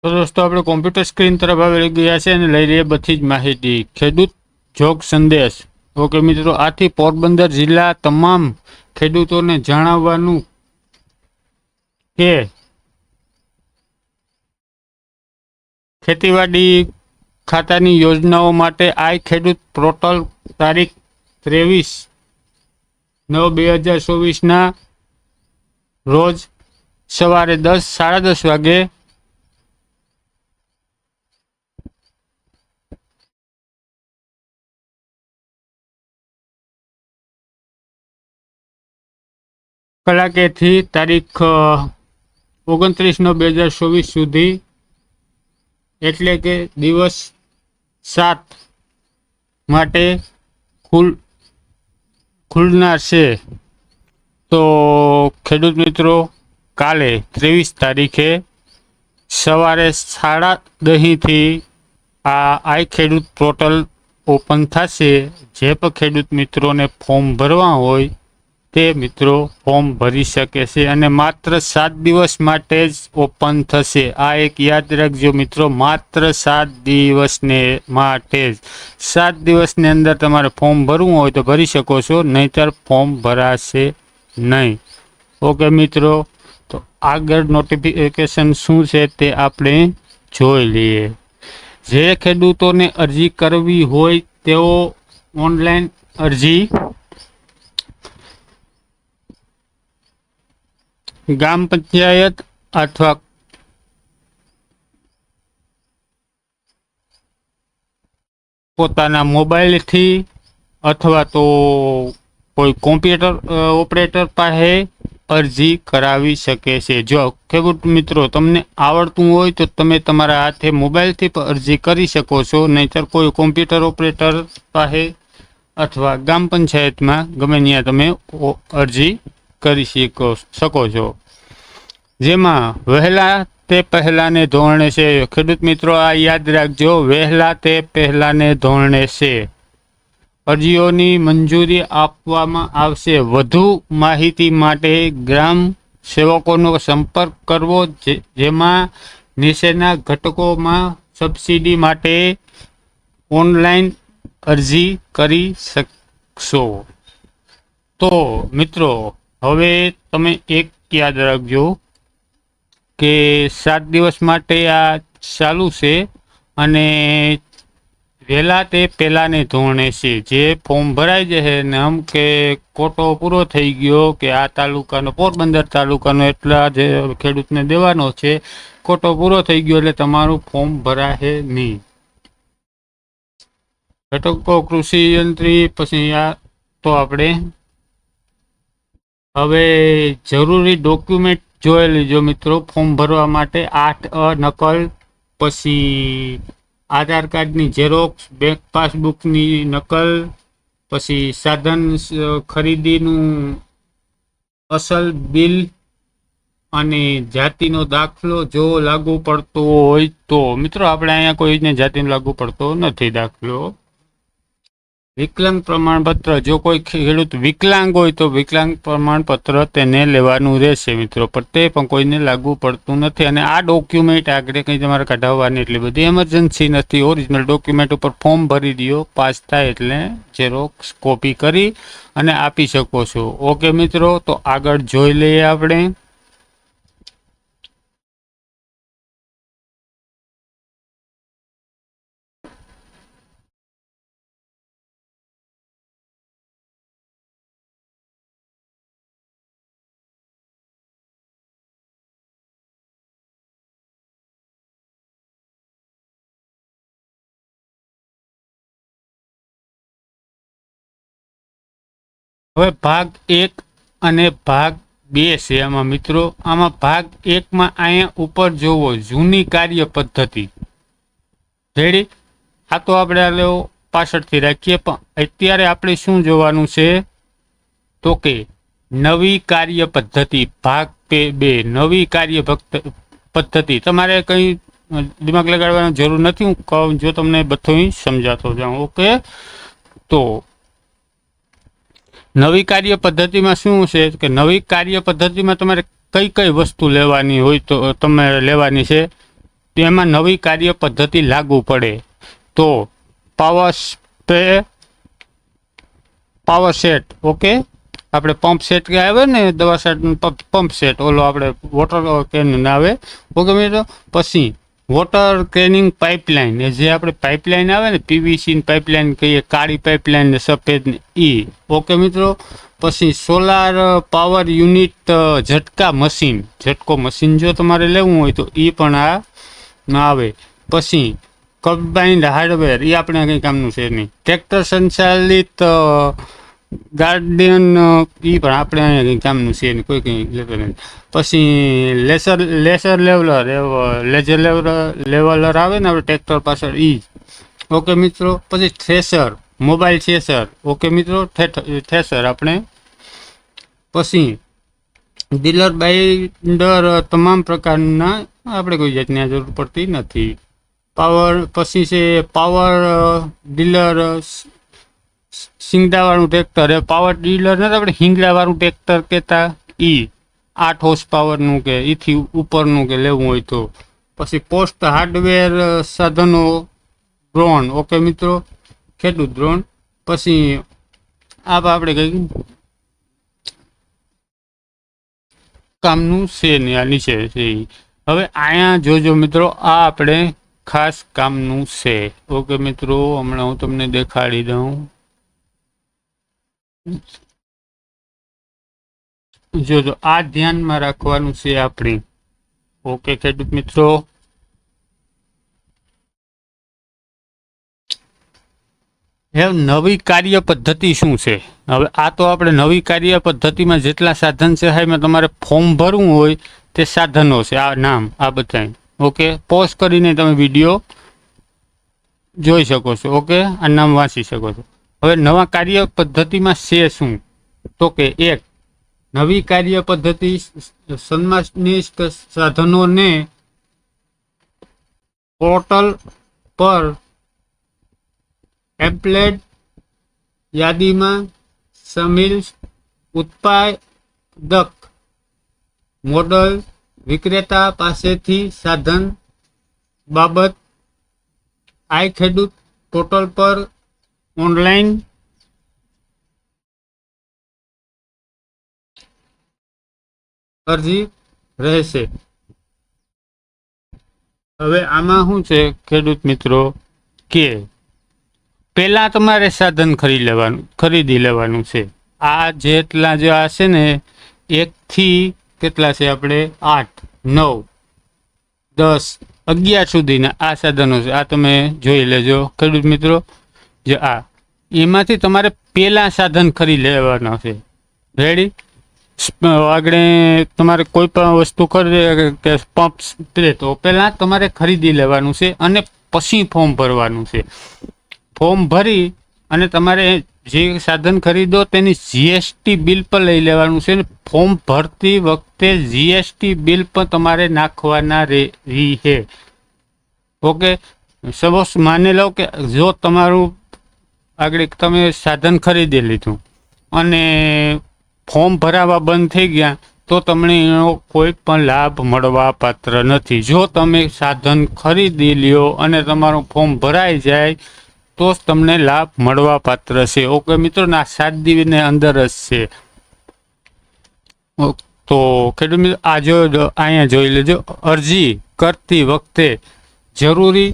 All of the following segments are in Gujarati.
તો દોસ્તો આપણે કોમ્પ્યુટર સ્ક્રીન તરફ આવી ગયા છે અને લઈ રહીએ બધી જ માહિતી ખેડૂત જોગ સંદેશ। ઓકે મિત્રો, આથી પોરબંદર જિલ્લા તમામ ખેડૂતોને જણાવવાનું કે ખેતીવાડી ખાતાની યોજનાઓ માટે આઈ ખેડૂત પોર્ટલ તારીખ 23/9/2024 રોજ સવારે 10:30 વાગે કલાકેથી તારીખ 29/9/2024 સુધી, એટલે કે દિવસ 7 માટે ખુલનાર છે। તો ખેડૂત મિત્રો, કાલે 23 તારીખે સવારે 10:30 થી આ આઈ ખેડૂત પોર્ટલ ઓપન થશે। જે પણ ખેડૂત મિત્રોને ફોર્મ ભરવા હોય તે મિત્રો ફોર્મ ભરી શકે છે અને માત્ર 7 દિવસ માટે જ ઓપન થશે। આ એક યાદ રાખજો મિત્રો, માત્ર 7 દિવસને માટે જ। 7 દિવસની અંદર તમારે ફોર્મ ભરવું હોય તો ભરી શકો છો, નહીંતર ફોર્મ ભરાશે નહીં। ઓકે મિત્રો, તો આગળ નોટિફિકેશન શું છે તે આપણે જોઈ લઈએ। જે ખેડૂતોને અરજી કરવી હોય તેઓ ઓનલાઈન અરજી ગ્રામ પંચાયત અથવા પોતાના મોબાઈલથી અથવા તો કોઈ કોમ્પ્યુટર ઓપરેટર પાસે અરજી કરાવી શકે છે। જો ખેડૂત મિત્રો તમને આવડતું હોય તો તમે તમારા હાથે મોબાઈલથી પણ અરજી કરી શકો છો, નહીંતર કોઈ કોમ્પ્યુટર ઓપરેટર પાસે અથવા ગ્રામ પંચાયતમાં ગમે ત્યાં તમે અરજી કરી શકો છો। જેમાં વહેલા તે પહેલાને ધોરણે છે। ખેડૂત મિત્રો આ યાદ રાખજો, વહેલા તે પહેલાને ધોરણે છે। અરજીઓની મંજૂરી આપવામાં આવશે। વધુ માહિતી માટે ગ્રામ સેવકોનો સંપર્ક કરવો, જેમાં નીચેના ઘટકોમાં સબસિડી માટે ઓનલાઈન અરજી કરી શકશો। તો મિત્રો, હવે તમે એક યાદ રાખજો કે 7 દિવસ માટે આ ચાલુ છે અને વહેલા તે પહેલાને ધોરણે છે। જે ફોર્મ ભરાઈ જશે ને આમ કે કોટો પૂરો થઈ ગયો કે આ તાલુકાનો પોરબંદર તાલુકાનો એટલા જે ખેડૂતને દેવાનો છે, કોટો પૂરો થઈ ગયો એટલે તમારું ફોર્મ ભરાશે નહીં। ઘટકો કૃષિ યંત્રી પછી આ તો આપણે હવે જરૂરી ડોક્યુમેન્ટ જોઈ લીજો મિત્રો। ફોર્મ ભરવા માટે 8A નકલ, પછી આધાર કાર્ડની ઝેરોક્સ, બેંક પાસબુકની નકલ, પછી સાધન ખરીદીનું અસલ બિલ અને જાતિનો દાખલો જો લાગુ પડતો હોય તો। મિત્રો આપણે અહીંયા કોઈને જાતિનો લાગુ પડતો નથી દાખલો। વિકલાંગ પ્રમાણપત્ર, જો કોઈ ખેડૂત વિકલાંગ હોય તો વિકલાંગ પ્રમાણપત્ર તેને લેવાનું રહેશે મિત્રો, પણ તે પણ કોઈને લાગુ પડતું નથી। અને આ ડોક્યુમેન્ટ આગળ કંઈ તમારે કઢાવવાની એટલી બધી એમરજન્સી નથી। ઓરિજિનલ ડોક્યુમેન્ટ ઉપર ફોર્મ ભરી દો, પાસ થાય એટલે ઝેરોક્સ કોપી કરી અને આપી શકો છો। ઓકે મિત્રો, તો આગળ જોઈ લઈએ આપણે। હવે ભાગ 1 અને ભાગ 2 છે આમાં મિત્રો। આમાં ભાગ 1માં અહીંયા ઉપર જોવો જૂની કાર્ય પદ્ધતિ રેડી। આ તો આપણે પાછળથી રાખીએ, પણ અત્યારે આપણે શું જોવાનું છે તો કે નવી કાર્ય પદ્ધતિ ભાગ 2 નવી કાર્ય પદ્ધતિ। તમારે કંઈ દિમાગ લગાડવાની જરૂર નથી, હું કહું જો તમને બધું સમજાતો જાઉં। ઓકે, તો નવી કાર્ય પદ્ધતિમાં શું છે કે નવી કાર્ય પદ્ધતિમાં તમારે કઈ કઈ વસ્તુ લેવાની હોય તો તમારે લેવાની છે તેમાં નવી કાર્ય પદ્ધતિ લાગુ પડે તો પાવર સેટ, ઓકે, આપણે પંપ સેટ કે આવે ને દવા સેટ પંપ સેટ, ઓલો આપણે વોટર કેન આવે, ઓકે મિત્રો. પછી વોટર કેનિંગ પાઇપલાઇન, જે આપણે પાઇપલાઇન આવે ને પીવીસી પાઇપલાઇન કહીએ, કાળી પાઇપલાઇન ને સફેદ ને ઈ, ઓકે મિત્રો. પછી સોલાર પાવર યુનિટ ઝટકો મશીન જો તમારે લેવું હોય તો એ પણ આ આવે. પછી કમ્બાઇન્ડ હાર્ડવેર, એ આપણે કંઈ કામનું છે નહીં. ટ્રેક્ટર સંચાલિત ગાર્ડિયન, એ પણ આપણે અહીંયા કંઈ કામનું છે નહીં, કોઈ કંઈ લેતો નથી. પછી લેઝર લેવલર આવે ને આપણે ટ્રેક્ટર પાછળ ઈ, ઓકે મિત્રો. પછી થ્રેશર, મોબાઈલ થ્રેશર, ઓકે મિત્રો, થ્રેશર આપણે. પછી ડીલર બાઇન્ડર, તમામ પ્રકારના આપણે કોઈ જાતની જરૂર પડતી નથી. પછી છે પાવર ડીલર, શિંગડાવાળું ટ્રેક્ટર, એ પાવર ડીલર નથી આપણે હિંગડાવાળું ટ્રેક્ટર કહેતા, ઈ 8 હોર્સ પાવરનું કે એથી ઉપરનું કે લેવું હોય તો. પછી પોસ્ટ હાર્ડવેર સાધનો, ડ્રોન, ઓકે મિત્રો, ખેડૂત ડ્રોન. પછી આપણે કંઈક કામનું છે ને આ નીચે છે. હવે અહીંયા જોજો મિત્રો, આ આપણે ખાસ કામનું છે, ઓકે મિત્રો. હમણાં હું તમને દેખાડી દઉં, જોજો આ ધ્યાનમાં રાખવાનું છે આપણે, ઓકે ખેડૂત મિત્રો. હવે નવી કાર્ય પદ્ધતિ શું છે? હવે આ તો આપણે નવી કાર્ય પદ્ધતિમાં જેટલા સાધન છે એમાં તમારે ફોર્મ ભરવું હોય તે સાધનો છે, આ નામ આ બધા, ઓકે. પોઝ કરીને તમે વિડીયો જોઈ શકો છો, ઓકે, આ નામ વાંચી શકો છો. હવે નવા કાર્ય પદ્ધતિમાં છે શું? તો કે એક નવી કાર્ય પદ્ધતિ સન્માનિત સાધનોને પોર્ટલ પર એમ્પ્લેડ યાદીમાં સામેલ ઉત્પાદક મોડલ વિક્રેતા પાસેથી સાધન બાબત આઈ ખેડૂત પોર્ટલ પર ઓનલાઈન અરજી રહેશે. હવે આમાં શું છે ખેડૂત મિત્રો કે પહેલા તમારે સાધન ખરીદી લેવાનું છે. આ જેટલા જે આ છે ને 1 થી કેટલા છે આપણે 8, 9, 10, 11 સુધીના આ સાધનો છે. આ તમે જોઈ લેજો ખેડૂત મિત્રો. જે આ એમાંથી તમારે પહેલા સાધન ખરીદી લેવાના છે. રેડી? આગળ તમારે કોઈ પણ વસ્તુ ખરીદે કે પંપ તો પહેલા તમારે ખરીદી લેવાનું છે અને પછી ફોર્મ ભરવાનું છે. ફોર્મ ભરી અને તમારે જે સાધન ખરીદો તેની જીએસટી બિલ પર લઈ લેવાનું છે. ફોર્મ ભરતી વખતે જીએસટી બિલ પણ તમારે નાખવાના રહે, ઓકે. સપોઝ માની લો કે જો તમારું આગળ તમે સાધન ખરીદી લીધું અને ફોર્મ ભરાવા બંધ થઈ ગયા તો તમને એનો કોઈ પણ લાભ મળવા પાત્ર નથી. જો તમે સાધન ખરીદી લ્યો અને તમારું ફોર્મ ભરાઈ જાય તો જ તમને લાભ મળવા પાત્ર છે, ઓકે મિત્રો. ના 7 દિવસની અંદર જ છે. તો ખેડૂત મિત્રો આ અહીંયા જોઈ લેજો. અરજી કરતી વખતે જરૂરી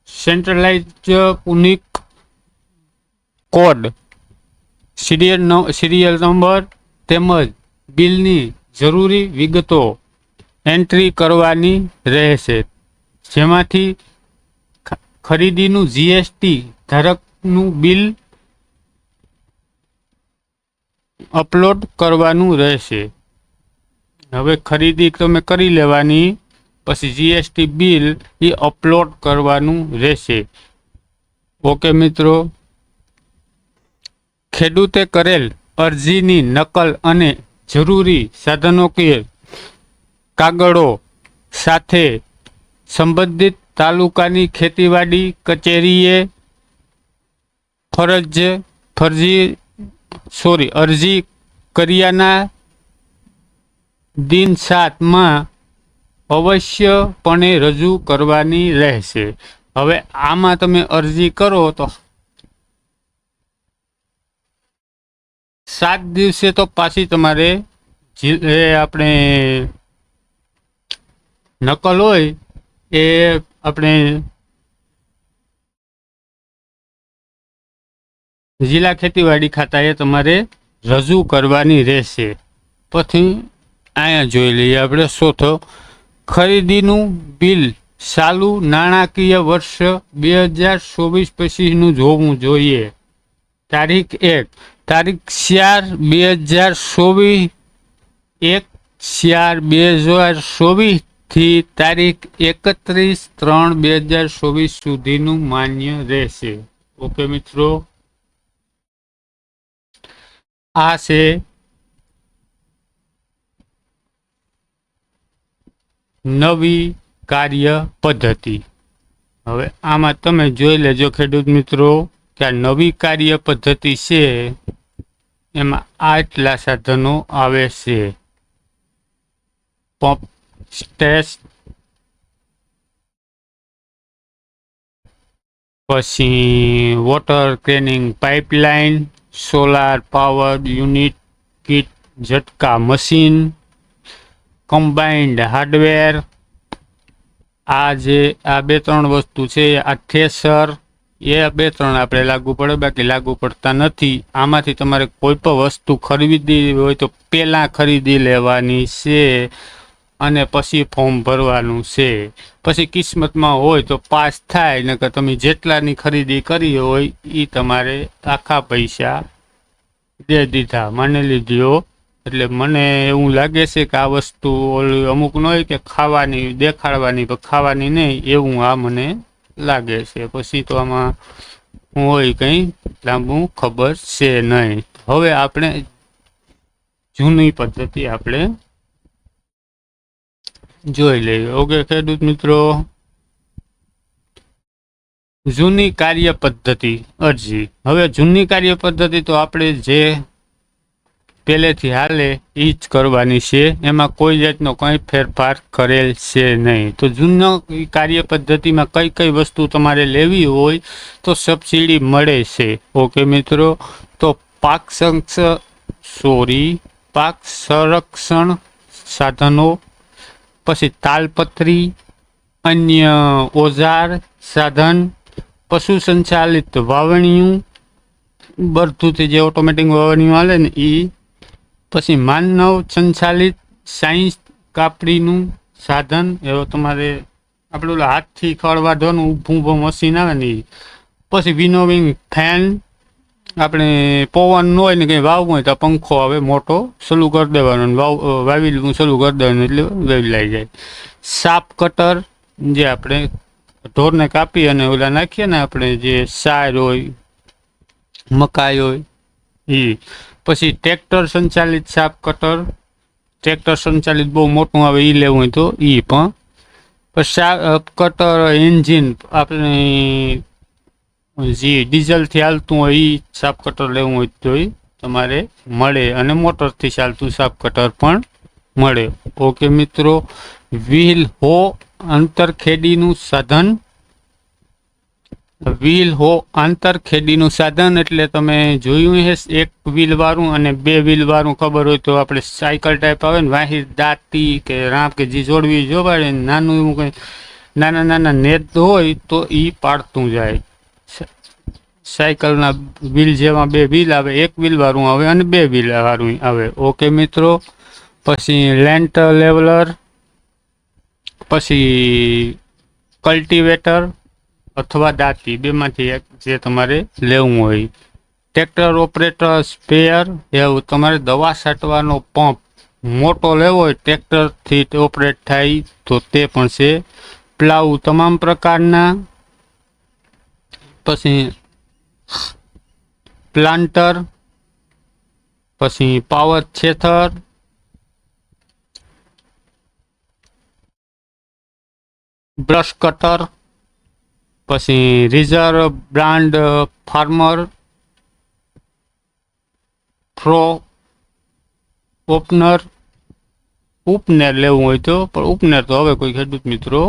centralise unique code, serial number તેમજ બિલની જરૂરી વિગતો એન્ટ્રી કરવાની રહેશે, જેમાંથી ખરીદીનું જીએસટી ધારકનું બિલ અપલોડ કરવાનું રહેશે. હવે ખરીદી તમે કરી લેવાની, પછી જીએસટી બિલ એ અપલોડ કરવાનું રહેશે, ઓકે મિત્રો. ખેડૂતે કરેલ અરજીની નકલ અને જરૂરી સાધનો કે કાગળો સાથે સંબંધિત તાલુકાની ખેતીવાડી કચેરીએ અરજી કર્યાના દિન 7માં અવશ્યપણે રજૂ કરવાની રહેશે. હવે આમાં તમે અરજી કરો તો 7 દિવસે તો પાછી તમારે જે આપણે નકલ હોય એ આપણે જિલ્લા ખેતીવાડી ખાતાએ તમારે રજૂ કરવાની રહેશે. પછી અહીંયા જોઈ લઈએ આપણે ચોથો, ખરીદીનું બિલ ચાલુ નાણાકીય વર્ષ 2024-25નું જોવું જોઈએ. તારીખ 1, તારીખ 4/2024, 1/4/2024 થી તારીખ 31/3/2024 સુધીનું માન્ય રહેશે. ઓકે મિત્રો, આ છે નવી કાર્ય પદ્ધતિ. હવે આમાં તમે જોઈ લેજો ખેડૂત મિત્રો કે આ નવી કાર્ય પદ્ધતિ છે એમાં આટલા સાધનો આવે છે: પંપ સ્ટેશ, પછી water canning pipeline, solar power unit kit, ઝટકા મશીન, કમ્બાઇન્ડ હાર્ડવેર. આ જે આ 2-3 વસ્તુ છે, આ થ્રેસર, એ 2-3 આપણે લાગુ પડે, બાકી લાગુ પડતા નથી. આમાંથી તમારે કોઈ પણ વસ્તુ ખરીદી હોય તો પહેલાં ખરીદી લેવાની છે અને પછી ફોર્મ ભરવાનું છે. પછી કિસ્મતમાં હોય તો પાસ થાય, નકર તમે જેટલાની ખરીદી કરી હોય એ તમારે આખા પૈસા દે દીધા, માની લીધો. એટલે મને એવું લાગે છે કે આ વસ્તુ ઓલી અમુક ન હોય કે ખાવાની દેખાડવાની પણ ખાવાની નહીં, એવું આ મને લાગે છે. પછી તો આમાં હોય કંઈ લાંબુ ખબર છે નહીં. હવે આપણે જૂની પદ્ધતિ આપણે જોઈ લઈએ. ઓકે ખેડૂત મિત્રો, જૂની કાર્ય પદ્ધતિ અરજી. હવે જૂની કાર્ય પદ્ધતિ તો આપણે જે પહેલેથી હાલે એ જ કરવાની છે, એમાં કોઈ જાતનો કંઈ ફેરફાર કરેલ છે નહીં. તો જૂનો કાર્ય પદ્ધતિમાં કઈ કઈ વસ્તુ તમારે લેવી હોય તો સબસિડી મળે છે. ઓકે મિત્રો, તો પાક સંરક્ષણ સાધનો, પછી તાલપત્રી, અન્ય ઓજાર સાધન, પશુ સંચાલિત વાવણીયું, બધું જે ઓટોમેટિક વાવણીયું હાલે ને એ, પછી માનવ સંચાલિત સાયન્સ કાપડીનું સાધન, એવો તમારે આપણે ઓલા હાથથી ખડ વાઢવાનું ઊભું મશીન આવે ને એ, પછી વિનોવિંગ ફેન, આપણે પવન ન હોય ને કંઈ વાવવું હોય તો પંખો આવે મોટો, સલું કરી દેવાનું, વાવી સલું કરી દેવાનું એટલે વાવી લાવી જાય. સાપ કટર, જે આપણે ઢોરને કાપી અને ઓલા નાખીએ ને આપણે જે સાર હોય મકાઈ હોય એ. પછી ટ્રેક્ટર સંચાલિત સાપ કટર, ટ્રેક્ટર સંચાલિત બહુ મોટું આવે એ લેવું હોય તો એ પણ. પછી સાપ કટર એન્જિન, આપણે જે ડીઝલથી હાલતું હોય એ સાપ કટર લેવું હોય તો એ તમારે મળે, અને મોટરથી ચાલતું સાપ કટર પણ મળે. ઓકે મિત્રો, વ્હીલ હો આંતરખેડીનું સાધન. વ્હીલ હો આંતરખેડીનું સાધન એટલે તમે જોયું હશે, 1 વ્હીલ વાળું અને 2 વ્હીલ વાળું. ખબર હોય તો આપણે સાયકલ ટાઈપ આવે ને, વાહી દાંતી કે રાંપ કે જે જોડવી જોવાડે, નાનું એવું કંઈ નાના નાના નેત હોય તો એ પાડતું જાય. સાયકલના વ્હીલ જેવા 2 વ્હીલ આવે, 1 વ્હીલ વાળું આવે અને 2 વ્હીલ વાળું આવે. ઓકે મિત્રો, પછી લેન્ડ લેવલર, પછી કલ્ટિવેટર અથવા દાંતી, બેમાંથી એક જે તમારે લેવું હોય. ટ્રેક્ટર ઓપરેટર સ્પેર, એવું તમારે દવા છાંટવાનો પંપ મોટો લેવો હોય ટ્રેક્ટરથી ઓપરેટ થાય તો તે પણ છે. પ્લાવ તમામ પ્રકારના, પછી પ્લાન્ટર, પછી પાવર છેથર, બ્રશ કટર, પછી રિઝર્વ બ્રાન્ડ ફાર્મર, ફ્રો ઓપનર, ઉપનેર લેવું હોય તો, પણ ઉપનેર તો હવે કોઈ ખેડૂત મિત્રો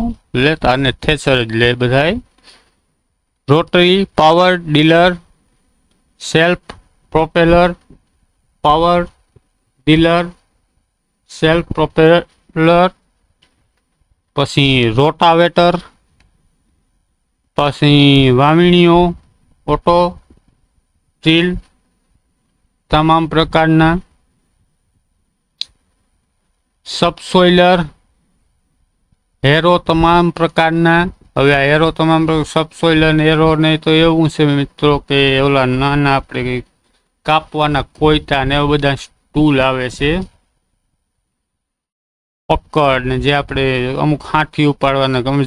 લેતા અને થ્રેસર જ લે બધાય. Rotary power dealer, self propeller power dealer, self propeller, પછી રોટાવેટર, પછી વાવણીઓ, ઓટો સ્ટીલ તમામ પ્રકારના, સબસોઇલર, હેરો તમામ પ્રકારના. હવે આ હેરો તમામ સબસોઇલર હેરો ને તો એવું છે મિત્રો કે ઓલા નાના આપણે કાપવાના કોયતા ને એવા બધા ટૂલ આવે છે. પકડ ને જે આપણે અમુક હાથી ઉપાડવાના, અમુક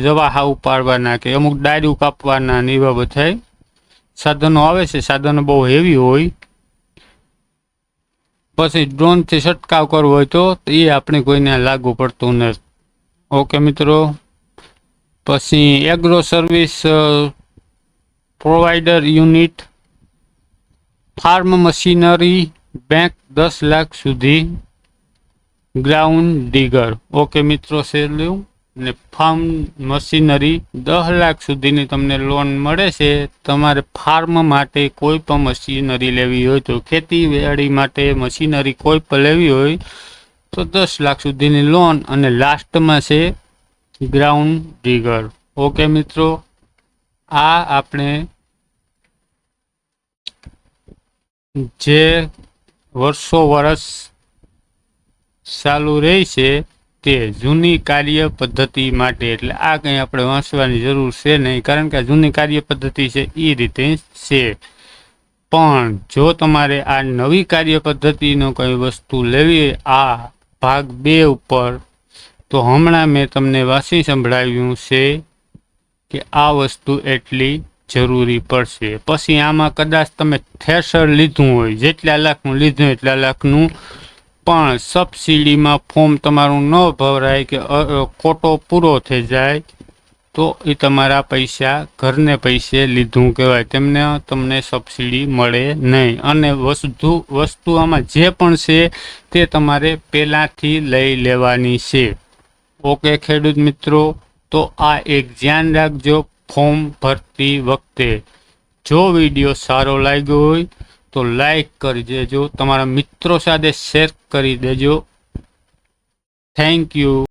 જવાહા ઉપાડવાના કે અમુક ડાયરું કાપવાના ને એવા બધા સાધનો આવે છે. સાધનો બહુ હેવી હોય. પછી ડ્રોનથી છંટકાવ કરવો હોય તો એ આપણે કોઈને લાગુ પડતું નથી. ઓકે મિત્રો. પછી agro service provider unit, farm machinery bank 10 lakh સુધી, ગ્રાઉન્ડ ડીગર. ઓકે મિત્રો છે લેવું ને ફાર્મ મશીનરી 10 લાખ સુધીની તમને લોન મળે છે. તમારે ફાર્મ માટે કોઈ પણ મશીનરી લેવી હોય તો, ખેતીવાડી માટે મશીનરી કોઈ પણ લેવી હોય તો 10 લાખ સુધીની લોન, અને લાસ્ટમાં છે ગ્રાઉન્ડ ડીગર. ઓકે મિત્રો, આ આપણે જે વર્ષો વર્ષ ચાલુ રહી છે તે જૂની કાર્ય પદ્ધતિ માટે. એટલે આ કંઈ આપણે વાંચવાની જરૂર છે નહીં, કારણ કે આ જૂની કાર્ય પદ્ધતિ છે એ રીતે છે. પણ જો તમારે આ નવી કાર્ય પદ્ધતિનો કંઈ વસ્તુ લેવી આ ભાગ 2 ઉપર, તો હમણાં મેં તમને વાંચી સંભળાવ્યું છે કે આ વસ્તુ એટલી જરૂરી પડશે. પછી આમાં કદાચ તમે થ્રેસર લીધું હોય, જેટલા લાખનું લીધું એટલા લાખનું, પણ સબસિડીમાં ફોર્મ તમારું ન ભરાય કે કોટો પૂરો થઈ જાય તો એ તમારા પૈસા ઘરને પૈસે લીધું કહેવાય. તમને સબસિડી મળે નહીં. અને વસ્તુ આમાં જે પણ છે તે તમારે પહેલાંથી લઈ લેવાની છે. ઓકે ખેડૂત મિત્રો, તો આ એક ધ્યાન રાખજો ફોર્મ ભરતી વખતે. જો વિડીયો સારો લાગ્યો હોય તો લાઈક કરી દેજો, તમારા મિત્રો સાથે શેર કરી દેજો. Thank you.